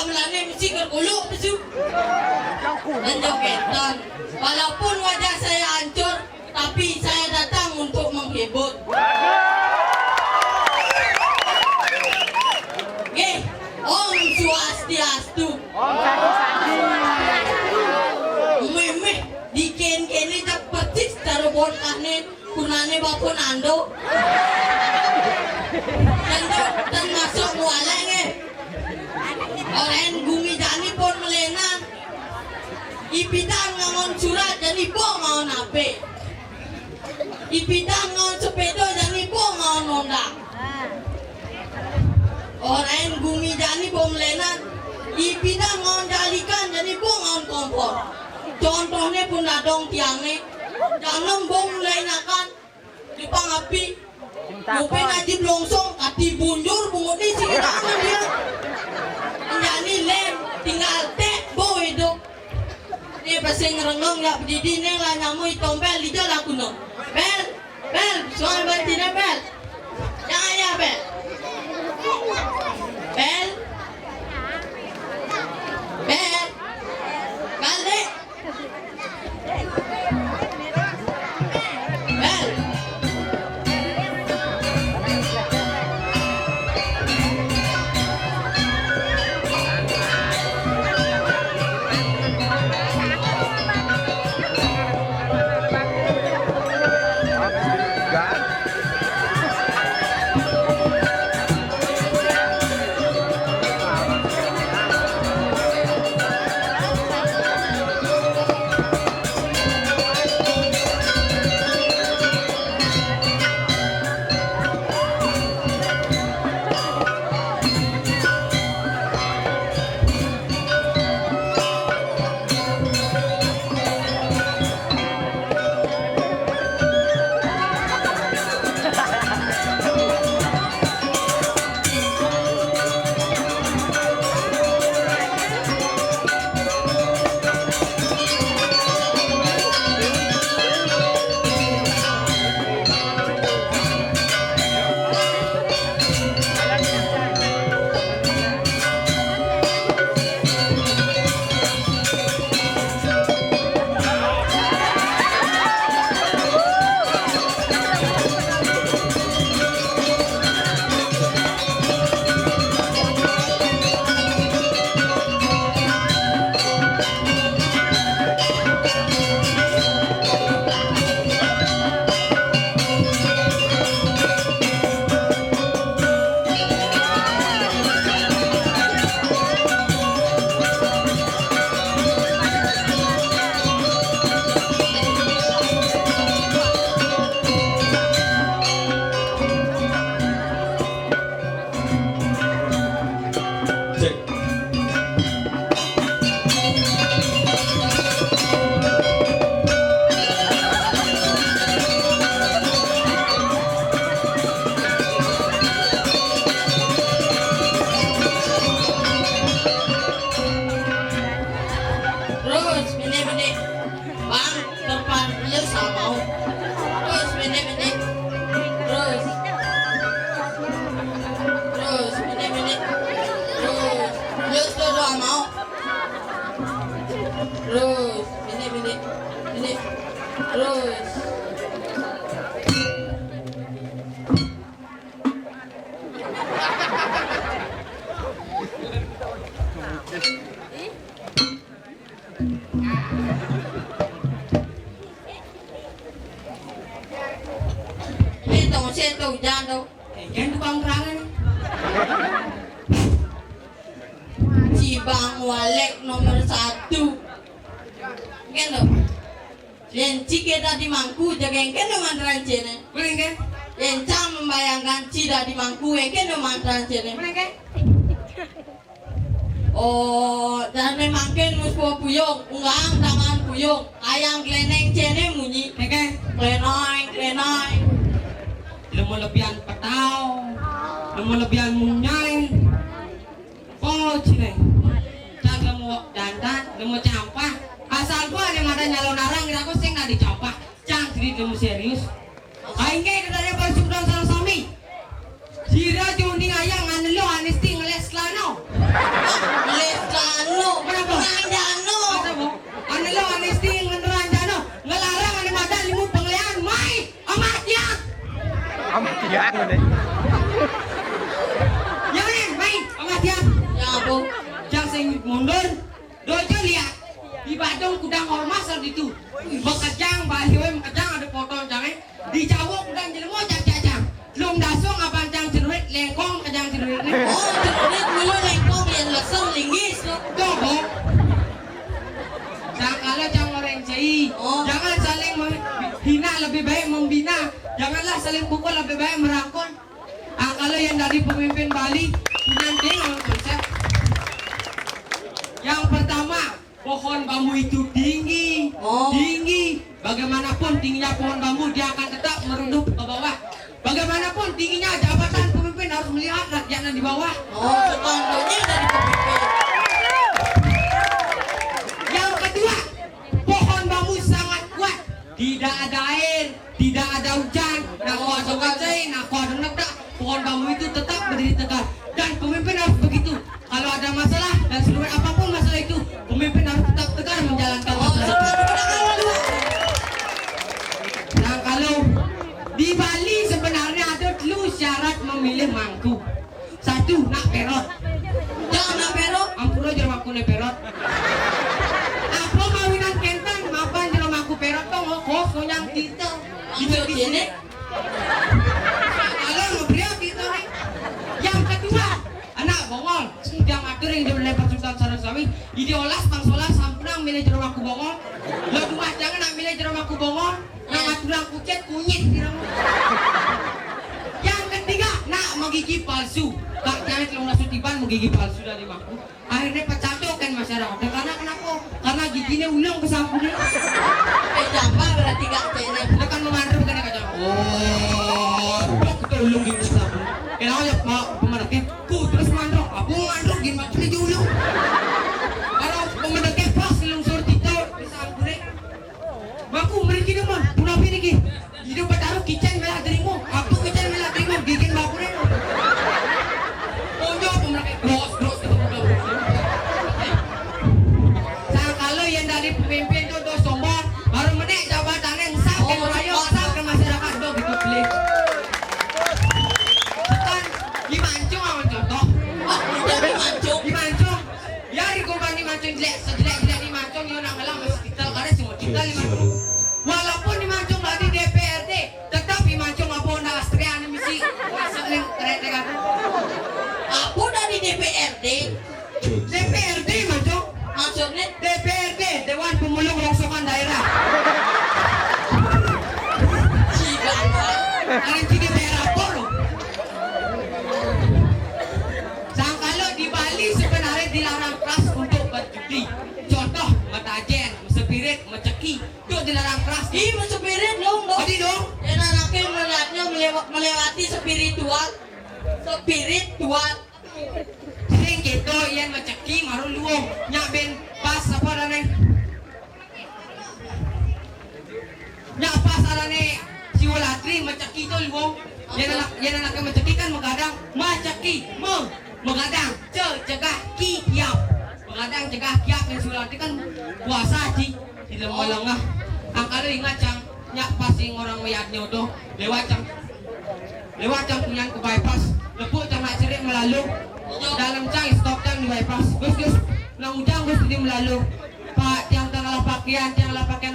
gamelannya mesti kerkuluk besu. Dan jogetan. Walaupun wajah saya hancur, tapi saya datang untuk menghibur. Om Swastiastu. Om Swastiastu. Memeh diken-kene tak percis tarobon kahne kunane bapun ando. Dan masuk muala nge. Orang gumi jani pun melena. Ipidang ngangon surat dan ibu ngangon ape. Ipidang ngangon sepedo dan ibu ngangon honda. Orang gumi jani bom lenan, ipidang ngon jalikan jadi bom ngon kompor. Contohnya pun dadong tiangnya, jangan bom lenakan di pangapi. Mungkin aja blongsong, kati bunjur bungut di sini tangan dia. Jadi lem tinggal tek boy itu. Dia pasti ngerengong ya berdiri nih lah nyamu itombel di jalan kuno. Bel, soal berarti bel. Jangan ya bel. Bel, balik. Bel. Hujan tuh, kan tukang terangan. Cibang Walek nomor 1. Kan tuh, lenci kita di mangku jaga kan dengan rancene. Boleh kan? Lencang membayangkan cida di mangku kan dengan rancene. Boleh kan? Oh, dan mangken muspo puyong, ungang tangan puyong, ayam kleneng cene munyi. Kan? Klenoi. Lemo lebihan petau, lemo lebihan munyai, oh cine, dan lemo dandan, lemo campah, asal gua yang ada nyalon narang, aku sing nggak dicampah, jangan jadi lemo serius. Aingke katanya pas sudah salah sami, jira jundi ayang anelo anesti ngeles lano, ngeles undang ormas itu. Makajang baliwe makajang ada foto jangan dicawok undang jelema cacang. Lum dasong abang jang ceruit lengkong kajang ceruit ni. Oh, ceruit mulu lengkong yang leseng linggis lo. Dogo. Kalau jangan orang cai, jangan saling hina, lebih baik membina. Janganlah saling pukul, lebih baik merangkul. Kalau yang dari pemimpin Bali, nanti konsep. Yang pertama, pohon bambu itu tinggi, tinggi. Bagaimanapun tingginya pohon bambu, dia akan tetap merunduk ke bawah. Bagaimanapun tingginya jabatan pemimpin harus melihat rakyatnya di bawah. Sepanjangnya dari pemimpin. Yang kedua, pohon bambu sangat kuat. Tidak ada air, tidak ada hujan. Nak kuat kacai, nak kuat nak. Pohon bambu itu tetap berdiri tegak. Dan pemimpin harus begitu. Kalau ada masalah dan seluruh apapun masalah itu, pemimpin harus tetap tegar menjalankan masalah. Nah, kalau di Bali sebenarnya ada dulu syarat memilih mangku. Satu, nak perot. Jangan nak perot. Ampura jeruk aku ne perot. Apa mawinan kentan, mapan jeruk aku perot tong kos nyang kita. Itu gini. Kalau ngobrol kita nih. Yang kedua, anak bongol. Yang atur yang dilepas Sultan Sarasawi, ideolas pangsolas sampunang milih jeruk aku bongol. Lo dua jangan nak milih jeruk aku bongol. Nang aturan kucet kunyit dirang. Yang ketiga, nak menggigi palsu. Kak jangan kalau ngasut tiban menggigi palsu dari maku. Akhirnya pecatokan masyarakat. Karena kenapa? Karena giginya ulang ke sampulnya. Jampa berarti gak cene. Tekan memandang kan kacau. Oh, kita ulung gitu sampul. Kenapa ya pak pemerintah? Ku terus mandok. Aku mandok gini macam ni ulung. Kalau pemerintah pas lungsur tito di sampulnya. Maku mereka ni mon. Punah pilih ki. Hidup bertaruh kitchen melah dirimu. Aku kitchen melah dirimu. Gigin baku ni. Onjo pemerintah terus. Kalau yang dari pemimpin tu sombong, baru menaik jabatan yang sah ke rakyat, sah ke masyarakat tu gitu pilih. Sekarang di Mancung awal contoh. Di Mancung. Ya di kumpulan di Mancung jelek di Mancung yang nak ngalang hospital karena semua kita di Mancung. Walaupun di Mancung lagi DPRD, tetap di Mancung apa nak Australia misi masuk link kereta. Aku dari DPRD. DPRD Mancung. Maksudnya DPRD, Dewan Pemulung Rongsokan Daerah. Kalian di daerah Polo. Kalau di Bali sebenarnya dilarang keras untuk berjudi. Contoh, matajen, spirit, meceki, itu dilarang keras. Ih, spirit dong. Tadi dong. Dan anaknya melihatnya melewati spiritual. Sering gitu, yang meceki, maru luong, nyak ben pas apa dane? Nyak pas adane siwalatri meceki itu luong. Yang anaknya meceki kan mengadang, meceki, mengadang, cegah kiap. Mengadang cegah kiap yang siwalatri kan puasa di lemah lengah. Angkalo ingat cang, nyak pasing orang mayatnya tuh lewat cang punya ke bypass. Lepuk cang nak cerik melalui dalam cang stop cang di bypass. Gus nang ujang gus di melalui. Pak tiang tengah pakaian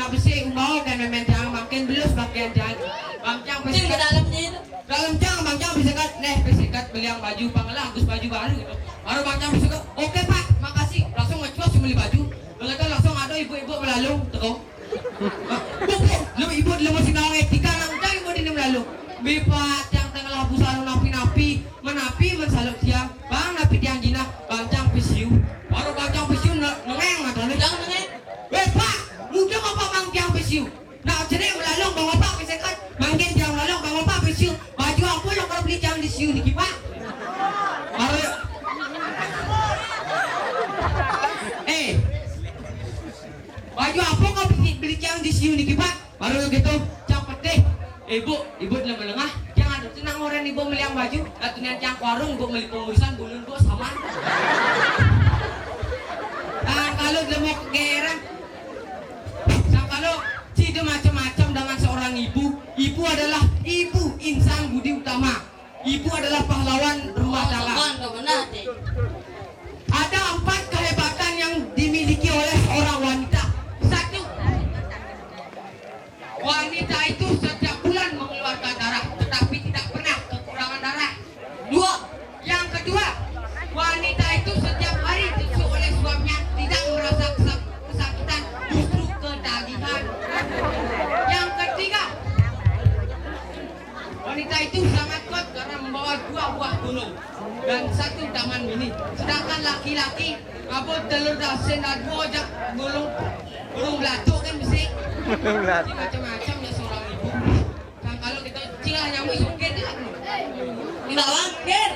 habis umbau kan memang tiang makin belus pakaian tiang. Bang cang Cing ke dalamnya itu. dalam cang bang cang bisa kat bisikat beliang baju pangalah gus baju baru gitu. Baru bang cang bisa kat oke pak makasih langsung ngecuas beli baju. Begitu langsung ada ibu-ibu melalui teko. Bu, ibu lemah sinawang etika nang cang ibu di melalui. Bipat yang tengah busana napi mensaluk tiang bang napi tiang jina bang cang pisiu baru bang cang pisiu nengeng ada nih Jangan nengeng. pak mudah apa bang cang pisiu nak cerai melalong bang apa pisekat mangkin tiang melalong bang apa pisiu baju apa yang kalau beli tiang di siu nih pak baru baju apa kau beli tiang di siu nih pak baru gitu cang pete ibu lengah jangan tenang orang ibu meliang baju atunya cang warung ibu beli pengurusan bulun gua sama kalau mau kegeran kalau cido macam-macam dengan seorang ibu adalah ibu insan budi utama ibu adalah pahlawan rumah tangga ada 4 kehebatan yang dimiliki oleh seorang wanita. Satu Abot telur dasen admo aja gulung belato kan mesti. Jadi macam-macam ya seorang ibu. Dan kalau kita cingah nyamuk sungkin kan. Bawang, Ger.